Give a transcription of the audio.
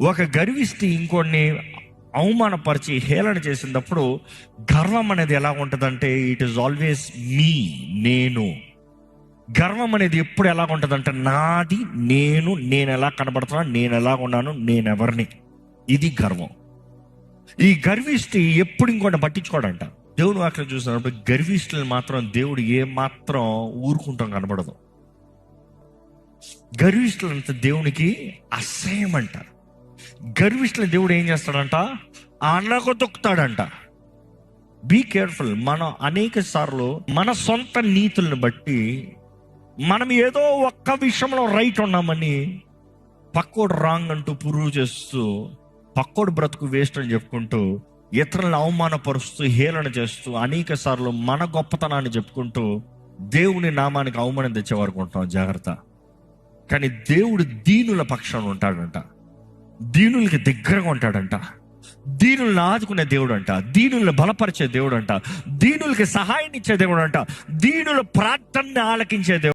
ఒక గర్విష్టి ఇంకొన్ని అవమానపరిచి హేళన చేసినప్పుడు గర్వం అనేది ఎలా ఉంటుందంటే ఇట్ ఈస్ ఆల్వేస్ మీ, నేను. గర్వం అనేది ఎప్పుడు ఎలా ఉంటుందంటే నాది, నేను ఎలా కనబడుతున్నా, నేను ఎలా ఉన్నాను, నేనెవరిని. ఇది గర్వం. ఈ గర్విష్టి ఎప్పుడు ఇంకోటి పట్టించుకోడంట. దేవుని వాక్యం చూసినప్పుడు గర్విష్ఠులు మాత్రం దేవుడు ఏ మాత్రం ఊరుకుంటాం కనబడదు. గర్విష్ఠులంతా దేవునికి అసహ్యం అంట. గర్విష్ఠులు దేవుడు ఏం చేస్తాడంట? అనగ తొక్కుతాడంట. Be careful. మనం అనేక సార్లు మన సొంత నీతులను బట్టి మనం ఏదో ఒక్క విషయంలో రైట్ ఉన్నామని పక్కోడు రాంగ్ అంటూ ప్రూవ్ చేస్తూ, పక్కోడు బ్రతుకు వేస్ట్ అని చెప్పుకుంటూ, ఇతరులను అవమానపరుస్తూ, హేళన చేస్తూ, అనేక సార్లు మన గొప్పతనాన్ని చెప్పుకుంటూ దేవుని నామానికి అవమానం తెచ్చే వరకు ఉంటాం. జాగ్రత్త. కానీ దేవుడు దీనుల పక్షాన ఉంటాడంట. దీనులకి దగ్గరగా ఉంటాడంట. దీనులను ఆదుకునే దేవుడు అంట. దీనులను బలపరిచే దేవుడు అంట. దీనులకి సహాయం ఇచ్చే దేవుడు అంట. దీనుల ప్రార్థనని ఆలకించే దేవుడు.